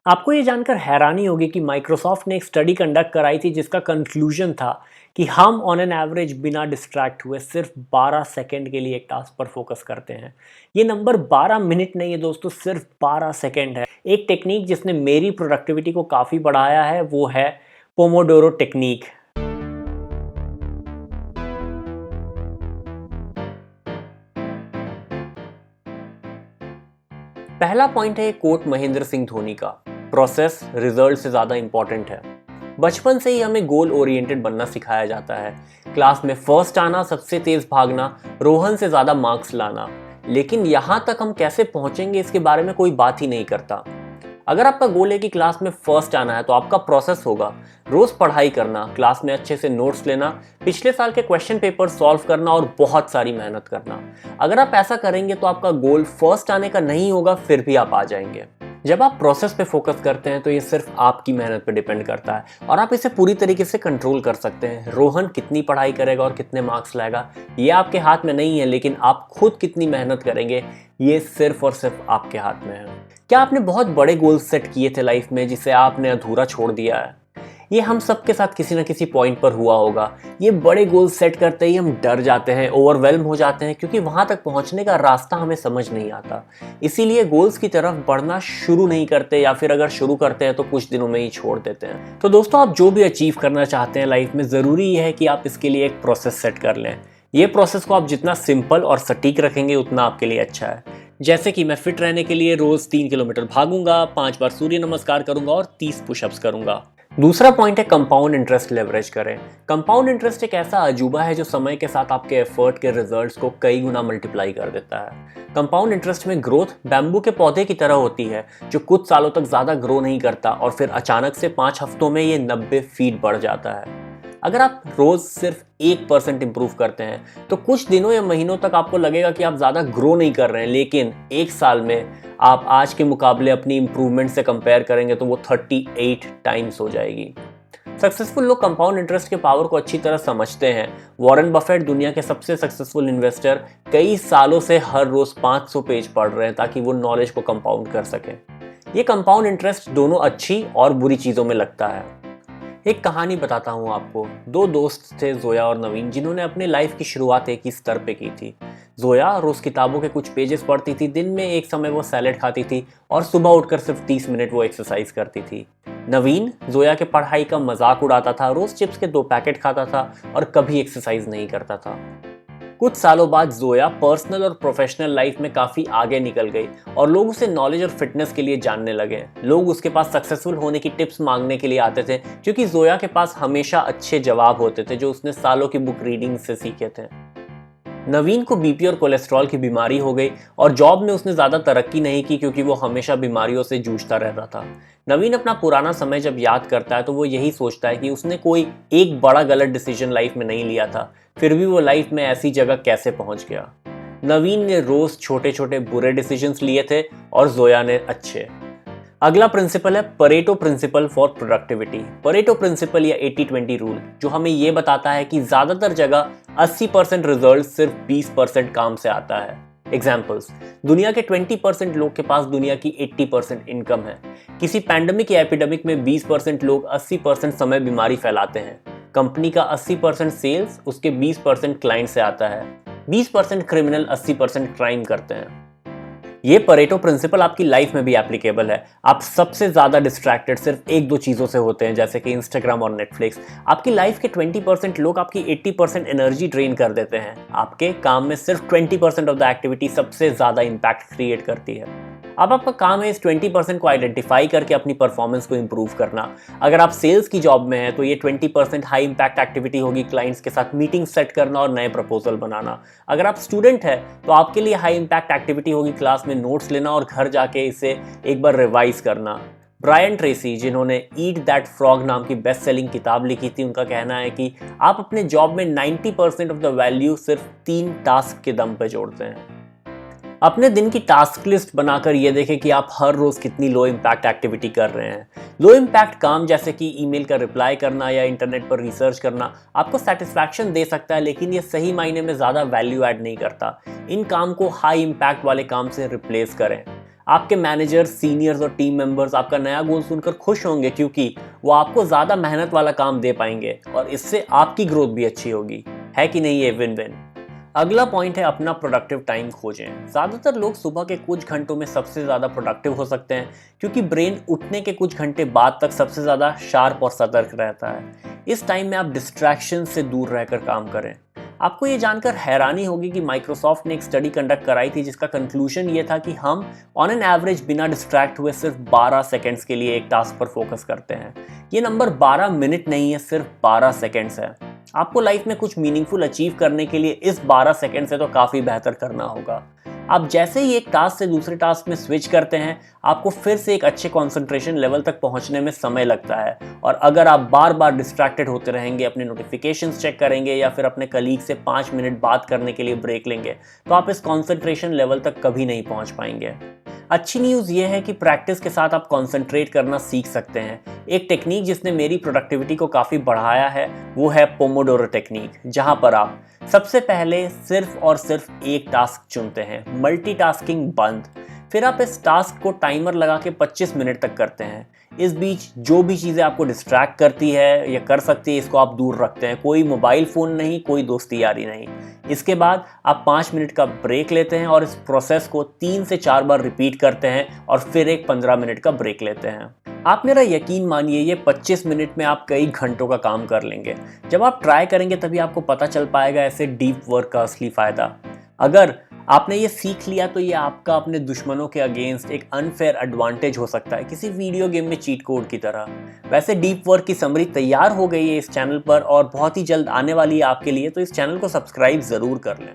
आपको ये जानकर हैरानी होगी कि माइक्रोसॉफ्ट ने एक स्टडी कंडक्ट कराई थी जिसका कंक्लूजन था कि हम ऑन एन एवरेज बिना डिस्ट्रैक्ट हुए सिर्फ 12 सेकंड के लिए एक टास्क पर फोकस करते हैं। ये नंबर 12 मिनट नहीं है दोस्तों, सिर्फ 12 सेकंड है। एक टेक्निक जिसने मेरी प्रोडक्टिविटी को काफ़ी बढ़ाया है वो है पोमोडोरो टेक्निक। पहला पॉइंट है कोट महेंद्र सिंह धोनी का, प्रोसेस रिजल्ट से ज़्यादा इंपॉर्टेंट है। बचपन से ही हमें गोल ओरिएंटेड बनना सिखाया जाता है। क्लास में फर्स्ट आना, सबसे तेज भागना, रोहन से ज़्यादा मार्क्स लाना। लेकिन यहाँ तक हम कैसे पहुँचेंगे इसके बारे में कोई बात ही नहीं करता। अगर आपका गोल है कि क्लास में फर्स्ट आना है तो आपका प्रोसेस होगा रोज पढ़ाई करना, क्लास में अच्छे से नोट्स लेना, पिछले साल के क्वेश्चन पेपर सॉल्व करना और बहुत सारी मेहनत करना। अगर आप ऐसा करेंगे तो आपका गोल फर्स्ट आने का नहीं होगा, फिर भी आप आ जाएंगे। जब आप प्रोसेस पे फोकस करते हैं तो ये सिर्फ आपकी मेहनत पे डिपेंड करता है और आप इसे पूरी तरीके से कंट्रोल कर सकते हैं। रोहन कितनी पढ़ाई करेगा और कितने मार्क्स लाएगा ये आपके हाथ में नहीं है, लेकिन आप खुद कितनी मेहनत करेंगे ये सिर्फ और सिर्फ आपके हाथ में है। क्या आपने बहुत बड़े गोल्स सेट किए थे लाइफ में जिसे आपने अधूरा छोड़ दिया है? ये हम सबके साथ किसी ना किसी पॉइंट पर हुआ होगा। ये बड़े गोल्स सेट करते ही हम डर जाते हैं, ओवरवेल्म हो जाते हैं, क्योंकि वहां तक पहुंचने का रास्ता हमें समझ नहीं आता। इसीलिए गोल्स की तरफ बढ़ना शुरू नहीं करते, या फिर अगर शुरू करते हैं तो कुछ दिनों में ही छोड़ देते हैं। तो दोस्तों, आप जो भी अचीव करना चाहते हैं लाइफ में, जरूरी है कि आप इसके लिए एक प्रोसेस सेट कर लें। ये प्रोसेस को आप जितना सिंपल और सटीक रखेंगे उतना आपके लिए अच्छा है। जैसे कि मैं फिट रहने के लिए रोज 3 किलोमीटर भागूंगा, 5 बार सूर्य नमस्कार करूंगा और 30 पुशअप्स करूंगा। दूसरा पॉइंट है कंपाउंड इंटरेस्ट लेवरेज करें। कंपाउंड इंटरेस्ट एक ऐसा अजूबा है जो समय के साथ आपके एफर्ट के रिजल्ट्स को कई गुना मल्टीप्लाई कर देता है। कंपाउंड इंटरेस्ट में ग्रोथ बैम्बू के पौधे की तरह होती है जो कुछ सालों तक ज्यादा ग्रो नहीं करता और फिर अचानक से 5 हफ्तों में ये 90 फीट बढ़ जाता है। अगर आप रोज सिर्फ 1% इंप्रूव करते हैं तो कुछ दिनों या महीनों तक आपको लगेगा कि आप ज्यादा ग्रो नहीं कर रहे हैं, लेकिन एक साल में आप आज के मुकाबले अपनी इंप्रूवमेंट से कंपेयर करेंगे तो वो 38 टाइम्स हो जाएगी। सक्सेसफुल लोग कंपाउंड इंटरेस्ट के पावर को अच्छी तरह समझते हैं। वॉरेन बफेट, दुनिया के सबसे सक्सेसफुल इन्वेस्टर, कई सालों से हर रोज 500 पेज पढ़ रहे हैं ताकि वो नॉलेज को कंपाउंड कर सकें। ये कंपाउंड इंटरेस्ट दोनों अच्छी और बुरी चीजों में लगता है। एक कहानी बताता हूँ आपको। 2 दोस्त थे, जोया और नवीन, जिन्होंने अपने लाइफ की शुरुआत एक ही स्तर पे की थी। जोया रोज किताबों के कुछ पेजेस पढ़ती थी, दिन में एक समय वो सैलेड खाती थी और सुबह उठकर सिर्फ 30 मिनट वो एक्सरसाइज करती थी। नवीन जोया के पढ़ाई का मजाक उड़ाता था, रोज चिप्स के 2 पैकेट खाता था और कभी एक्सरसाइज नहीं करता था। कुछ सालों बाद जोया पर्सनल और प्रोफेशनल लाइफ में काफी आगे निकल गई और लोग उसे नॉलेज और फिटनेस के लिए जानने लगे। लोग उसके पास सक्सेसफुल होने की टिप्स मांगने के लिए आते थे क्योंकि जोया के पास हमेशा अच्छे जवाब होते थे जो उसने सालों की बुक रीडिंग से सीखे थे। नवीन को बीपी और कोलेस्ट्रॉल की बीमारी हो गई और जॉब में उसने ज़्यादा तरक्की नहीं की क्योंकि वो हमेशा बीमारियों से जूझता रहता था। नवीन अपना पुराना समय जब याद करता है तो वो यही सोचता है कि उसने कोई एक बड़ा गलत डिसीजन लाइफ में नहीं लिया था, फिर भी वो लाइफ में ऐसी जगह कैसे पहुंच गया। नवीन ने रोज छोटे छोटे बुरे डिसीजंस लिए थे और जोया ने अच्छे। अगला प्रिंसिपल है Pareto principle for productivity. Pareto principle या 80-20 रूल, जो हमें यह बताता है कि ज्यादातर जगह 80% रिजल्ट सिर्फ 20% काम से आता है। एग्जाम्पल्स, दुनिया के 20% लोग के पास दुनिया की 80% इनकम है। किसी पैंडेमिक या एपिडेमिक में 20% लोग 80% समय बीमारी फैलाते हैं। कंपनी का 80% सेल्स उसके 20% क्लाइंट से आता है। 20% क्रिमिनल 80% क्राइम करते हैं। ये परेटो प्रिंसिपल आपकी लाइफ में भी एप्लीकेबल है। आप सबसे ज्यादा डिस्ट्रैक्टेड सिर्फ 1-2 चीजों से होते हैं, जैसे कि इंस्टाग्राम और नेटफ्लिक्स। आपकी लाइफ के 20% लोग आपकी 80% एनर्जी ड्रेन कर देते हैं। आपके काम में सिर्फ 20% ऑफ द एक्टिविटी सबसे ज्यादा इंपैक्ट क्रिएट करती है। अब आपका काम है इस 20% को आइडेंटिफाई करके अपनी परफॉर्मेंस को इंप्रूव करना। अगर आप सेल्स की जॉब में हैं तो ये 20% हाई इंपैक्ट एक्टिविटी होगी क्लाइंट्स के साथ मीटिंग सेट करना और नए प्रपोजल बनाना। अगर आप स्टूडेंट हैं तो आपके लिए हाई इंपैक्ट एक्टिविटी होगी क्लास में नोट्स लेना और घर जाके इसे एक बार रिवाइज करना। ब्रायन ट्रेसी, जिन्होंने ईट दैट फ्रॉग नाम की बेस्ट सेलिंग किताब लिखी थी, उनका कहना है कि आप अपने जॉब में 90% ऑफ द वैल्यू सिर्फ 3 टास्क के दम पे जोड़ते हैं। अपने दिन की टास्क लिस्ट बनाकर ये देखें कि आप हर रोज कितनी लो इम्पैक्ट एक्टिविटी कर रहे हैं। लो इम्पैक्ट काम जैसे कि ईमेल का रिप्लाई करना या इंटरनेट पर रिसर्च करना आपको सेटिस्फैक्शन दे सकता है, लेकिन ये सही मायने में ज़्यादा वैल्यू ऐड नहीं करता। इन काम को हाई इम्पैक्ट वाले काम से रिप्लेस करें। आपके मैनेजर, सीनियर्स और टीम मेंबर्स आपका नया गोल सुनकर खुश होंगे, क्योंकि वो आपको ज़्यादा मेहनत वाला काम दे पाएंगे और इससे आपकी ग्रोथ भी अच्छी होगी। है कि नहीं ये विन विन? अगला पॉइंट है अपना प्रोडक्टिव टाइम खोजें। ज़्यादातर लोग सुबह के कुछ घंटों में सबसे ज़्यादा प्रोडक्टिव हो सकते हैं, क्योंकि ब्रेन उठने के कुछ घंटे बाद तक सबसे ज़्यादा शार्प और सतर्क रहता है। इस टाइम में आप डिस्ट्रैक्शन से दूर रहकर काम करें। आपको ये जानकर हैरानी होगी कि माइक्रोसॉफ्ट ने एक स्टडी कंडक्ट कराई थी जिसका कंक्लूजन ये था कि हम ऑन एन एवरेज बिना डिस्ट्रैक्ट हुए सिर्फ 12 सेकेंड्स के लिए एक टास्क पर फोकस करते हैं। ये नंबर 12 मिनट नहीं है, सिर्फ 12 सेकेंड्स है। आपको लाइफ में कुछ मीनिंगफुल अचीव करने के लिए इस 12 सेकेंड से तो काफ़ी बेहतर करना होगा। आप जैसे ही एक टास्क से दूसरे टास्क में स्विच करते हैं, आपको फिर से एक अच्छे कंसंट्रेशन लेवल तक पहुंचने में समय लगता है। और अगर आप बार बार डिस्ट्रैक्टेड होते रहेंगे, अपने नोटिफिकेशंस चेक करेंगे या फिर अपने कलीग से 5 मिनट बात करने के लिए ब्रेक लेंगे, तो आप इस कंसंट्रेशन लेवल तक कभी नहीं पहुंच पाएंगे। अच्छी न्यूज़ ये है कि प्रैक्टिस के साथ आप कंसंट्रेट करना सीख सकते हैं। एक टेक्निक जिसने मेरी प्रोडक्टिविटी को काफ़ी बढ़ाया है वो है पोमोडोरो टेक्निक, जहां पर आप सबसे पहले सिर्फ और सिर्फ एक टास्क चुनते हैं, मल्टीटास्किंग बंद। फिर आप इस टास्क को टाइमर लगा के 25 मिनट तक करते हैं। इस बीच जो भी चीज़ें आपको डिस्ट्रैक्ट करती है या कर सकती है, इसको आप दूर रखते हैं। कोई मोबाइल फ़ोन नहीं, कोई दोस्ती यारी नहीं। इसके बाद आप 5 मिनट का ब्रेक लेते हैं और इस प्रोसेस को 3 से 4 बार रिपीट करते हैं और फिर एक 15 मिनट का ब्रेक लेते हैं। आप मेरा यकीन मानिए, ये 25 मिनट में आप कई घंटों का काम कर लेंगे। जब आप ट्राई करेंगे तभी आपको पता चल पाएगा ऐसे डीप वर्क का असली फ़ायदा। अगर आपने ये सीख लिया तो ये आपका अपने दुश्मनों के अगेंस्ट एक अनफेयर एडवांटेज हो सकता है, किसी वीडियो गेम में चीट कोड की तरह। वैसे डीप वर्क की समरी तैयार हो गई है इस चैनल पर और बहुत ही जल्द आने वाली है आपके लिए, तो इस चैनल को सब्सक्राइब ज़रूर कर लें।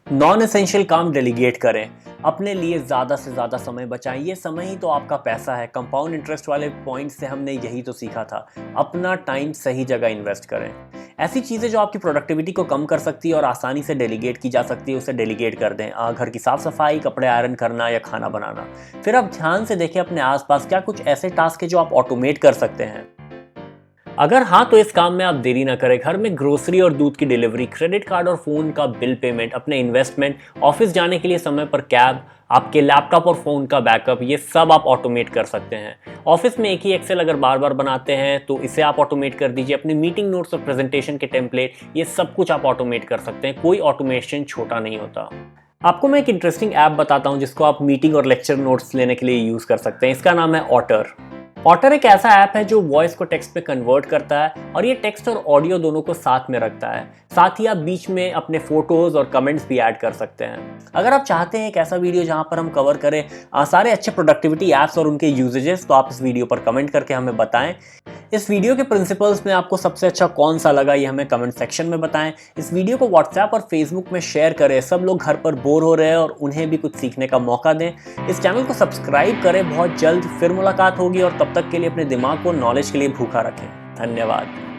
नॉन एसेंशियल काम डेलीगेट करें, अपने लिए ज़्यादा से ज़्यादा समय बचाएं। ये समय ही तो आपका पैसा है। कंपाउंड इंटरेस्ट वाले पॉइंट से हमने यही तो सीखा था। अपना टाइम सही जगह इन्वेस्ट करें। ऐसी चीज़ें जो आपकी प्रोडक्टिविटी को कम कर सकती है और आसानी से डेलीगेट की जा सकती है, उसे डेलीगेट कर दें। घर की साफ सफाई, कपड़े आयरन करना या खाना बनाना। फिर आप ध्यान से देखें अपने आसपास क्या कुछ ऐसे टास्क है जो आप ऑटोमेट कर सकते हैं। अगर हाँ, तो इस काम में आप देरी ना करें। घर में ग्रोसरी और दूध की डिलीवरी, क्रेडिट कार्ड और फ़ोन का बिल पेमेंट, अपने इन्वेस्टमेंट, ऑफिस जाने के लिए समय पर कैब, आपके लैपटॉप और फ़ोन का बैकअप, ये सब आप ऑटोमेट कर सकते हैं। ऑफिस में एक ही एक्सेल अगर बार बार बनाते हैं तो इसे आप ऑटोमेट कर दीजिए। अपनी मीटिंग नोट्स और प्रेजेंटेशन के टेम्पलेट, ये सब कुछ आप ऑटोमेट कर सकते हैं। कोई ऑटोमेशन छोटा नहीं होता। आपको मैं एक इंटरेस्टिंग ऐप बताता हूँ जिसको आप मीटिंग और लेक्चर नोट्स लेने के लिए यूज़ कर सकते हैं। इसका नाम है ऑटर। ऑटर एक ऐसा ऐप है जो वॉइस को टेक्स्ट पे कन्वर्ट करता है और ये टेक्स्ट और ऑडियो दोनों को साथ में रखता है। साथ ही आप बीच में अपने फोटोज और कमेंट्स भी ऐड कर सकते हैं। अगर आप चाहते हैं एक ऐसा वीडियो जहां पर हम कवर करें सारे अच्छे प्रोडक्टिविटी ऐप्स और उनके यूजेजेस, तो आप इस वीडियो पर कमेंट करके हमें बताएं। इस वीडियो के प्रिंसिपल्स में आपको सबसे अच्छा कौन सा लगा, ये हमें कमेंट सेक्शन में बताएं। इस वीडियो को व्हाट्सएप और फेसबुक में शेयर करें। सब लोग घर पर बोर हो रहे हैं और उन्हें भी कुछ सीखने का मौका दें। इस चैनल को सब्सक्राइब करें। बहुत जल्द फिर मुलाकात होगी और तब तक के लिए अपने दिमाग को नॉलेज के लिए भूखा रखें। धन्यवाद।